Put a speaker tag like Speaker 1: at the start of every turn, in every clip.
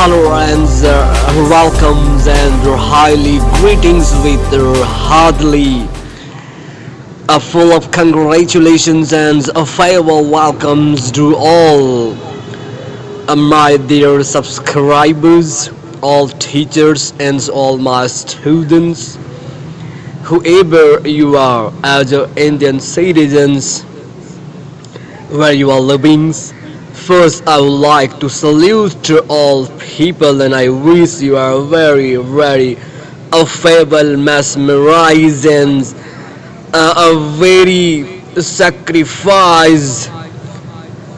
Speaker 1: tolerance, welcomes, and highly greetings with heartily full of congratulations and farewell welcomes to all my dear subscribers, all teachers, and all my students, whoever you are, as Indian citizens, where you are living. First, I would like to salute to all people, and I wish you are very, very affable, mesmerized, and a very sacrifice.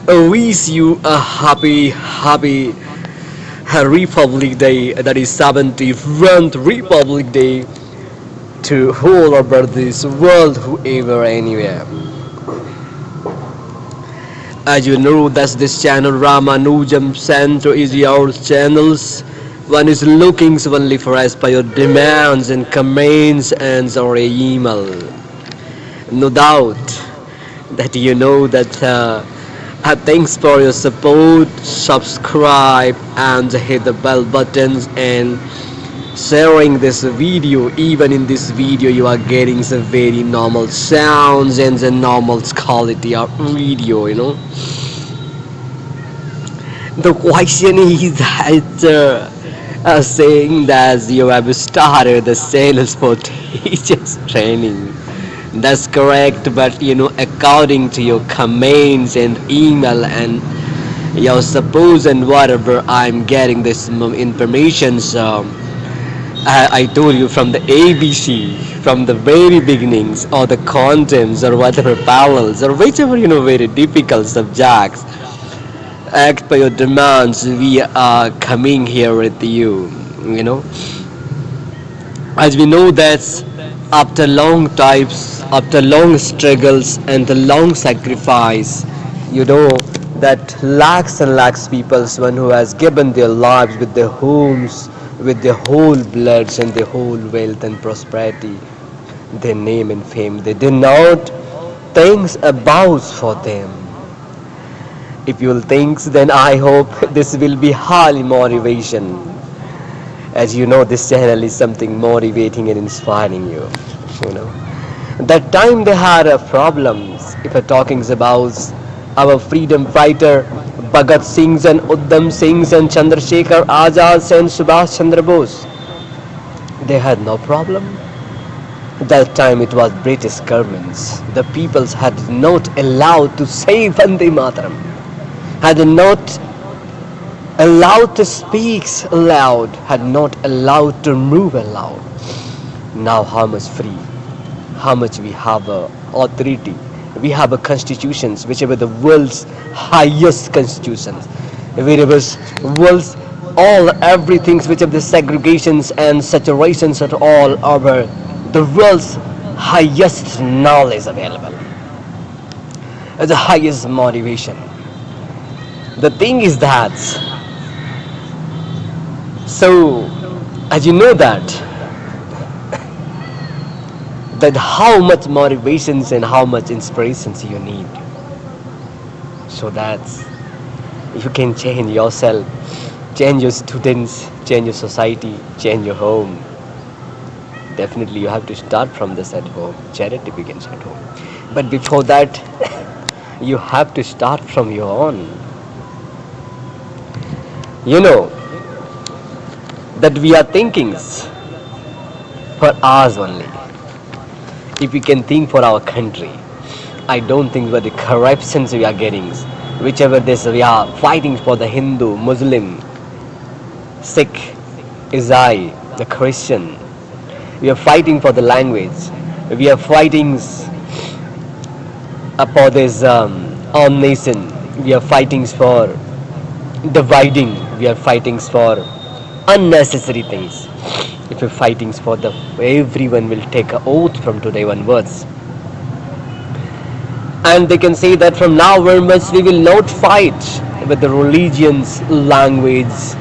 Speaker 1: I wish you a happy, happy Republic Day. That is 71st Republic Day to all over this world, whoever, anywhere. As you know, that's this channel Ramanujam Center is your channels. One is looking only for as per your demands and comments and or email. No doubt that you know that thanks for your support, subscribe and hit the bell buttons and sharing this video. Even in this video you are getting some very normal sounds and the normal quality of video, the question is that saying that you have started the sales for teachers training. That's correct, but according to your comments and email and your suppose and whatever, I'm getting this information. So I told you from the ABC, from the very beginnings, or the contents, or whatever parallels, or whichever very difficult subjects. Act by your demands. We are coming here with you. As we know that after long times, after long struggles and the long sacrifice, that lakhs and lakhs people, one who has given their lives with their homes, with their whole bloods and their whole wealth and prosperity, their name and fame, they did not things about for them. If you will think, then I hope this will be highly motivation. As you know, this channel is something motivating and inspiring you. That time they had problems. If we're talking about our freedom fighter Bhagat Singhs and Uddham Singhs and Chandrasekhar Azads and Subhash Chandra Bose, they had no problem. That time it was British governments. The peoples had not allowed to say Vande Mataram, had not allowed to speak aloud, had not allowed to move aloud. Now how much free, how much we have authority. We have a constitutions, whichever the world's highest constitutions, wherever world's all everything, which of the segregations and saturations are all over the world's highest knowledge available, the highest motivation. The thing is that, so as you know that how much motivations and how much inspirations you need, so that you can change yourself, change your students, change your society, change your home. Definitely you have to start from this at home. Charity begins at home. But before that, you have to start from your own. That we are thinking for ours only. If we can think for our country, I don't think that the corruptions we are getting, whichever this we are fighting for the Hindu, Muslim, Sikh, Isai, the Christian. We are fighting for the language. We are fighting for this own nation. We are fighting for dividing. We are fighting for unnecessary things. If we're fighting for everyone will take an oath from today onwards. And they can say that from now onwards we will not fight with the religions, language,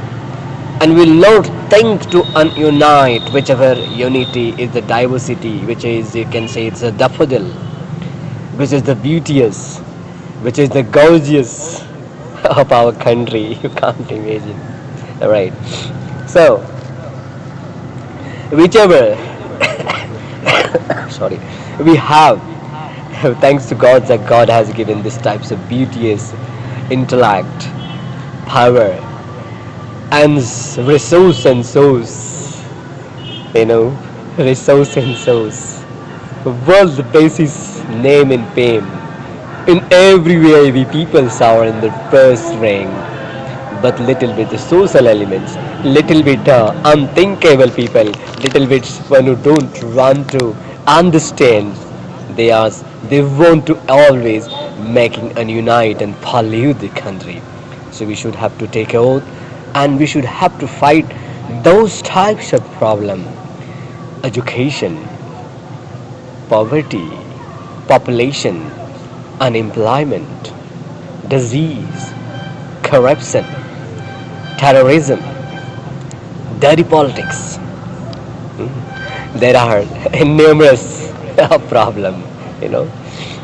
Speaker 1: and will not think to unite, whichever unity is the diversity, which is, you can say, it's a daffodil, which is the beauteous, which is the gorgeous of our country. You can't imagine. Right. So, whichever, sorry, we have, thanks to God that God has given these types of beauteous intellect, power, and resource and source, you know, resource and source, world basis name and fame. In every way, we peoples are in the first rank, but little bit the social elements, little bit unthinkable people, little bit one who don't want to understand. They are they want to always making and unite and pollute the country. So we should have to take oath, and we should have to fight those types of problem. Education, poverty, population, unemployment, disease, corruption, terrorism, dirty politics. There are numerous problems, you know.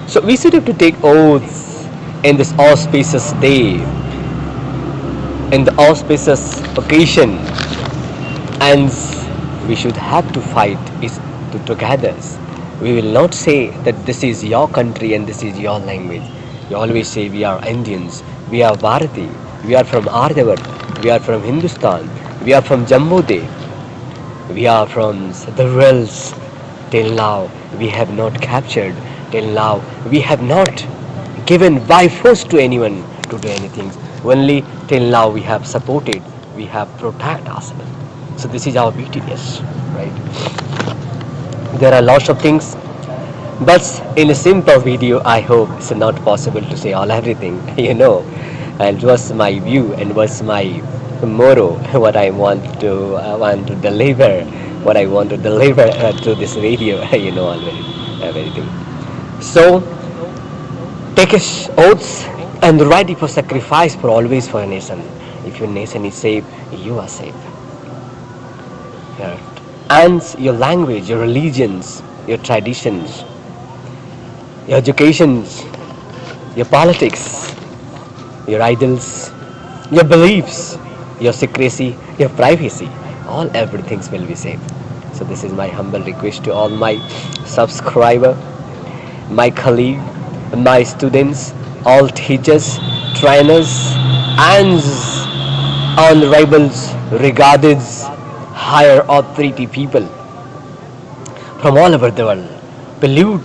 Speaker 1: So we should have to take oaths in this auspicious day, in the auspicious occasion, and we should have to fight is together. We will not say that this is your country and this is your language. We always say we are Indians, we are Bharati, we are from Aryavat, we are from Hindustan, we are from Jambudev, we are from the worlds. Till now we have not captured, till now we have not given by force to anyone to do anything. Only till now we have supported, we have protected ourselves. So this is our BTS, right? There are lots of things, but in a simple video, I hope it's not possible to say all everything, you know. And what's my view and what's my motto, what I want to deliver, what I want to deliver to this video, you know already, everything. So take oaths and ready for sacrifice for always for a nation. If your nation is safe, you are safe. Yeah. And your language, your religions, your traditions, your educations, your politics, your idols, your beliefs, your secrecy, your privacy, all everything will be safe. So this is my humble request to all my subscriber, my colleague, my students, all teachers, trainers, and honorables, regarded higher authority people from all over the world. Salute,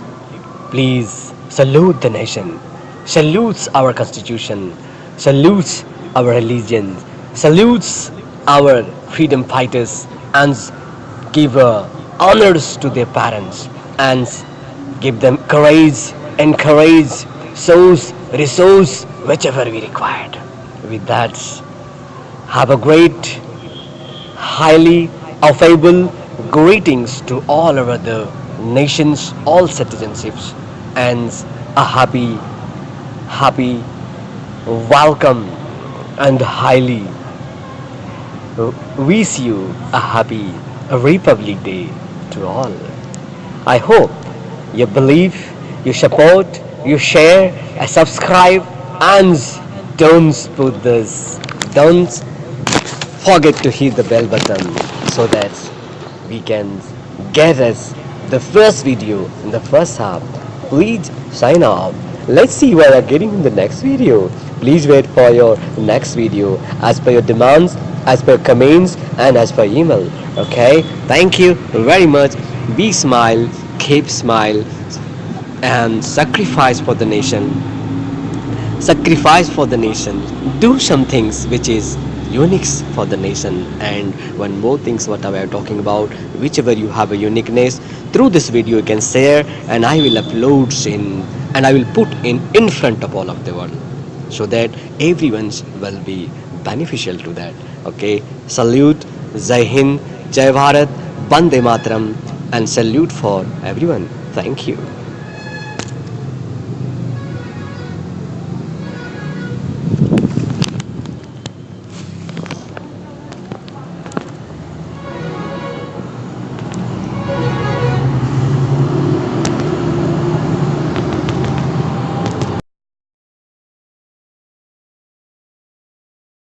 Speaker 1: please salute the nation, salutes our constitution, salutes our religion, salutes our freedom fighters, and give honors to their parents, and give them courage, encourage, source, resource, whichever we required. With that, have a great, highly affable greetings to all over the nations, all citizenships, and a happy welcome, and highly wish you a happy Republic Day to all. I hope you believe, you support, you share, subscribe, and don't forget to hit the bell button so that we can get us the first video in the first half. Please sign off. Let's see what are getting in the next video. Please wait for your next video as per your demands, as per comments, and as per email. Okay, thank you very much. Be smile, keep smile, and sacrifice for the nation. Sacrifice for the nation. Do some things which is unique for the nation. And one more things what I am talking about, whichever you have a uniqueness, through this video you can share, and I will upload in, and I will put in front of all of the world, so that everyone will be beneficial to that. Okay, salute, Jai Hind, Jai Bharat, Bande Mataram, and salute for everyone. Thank you.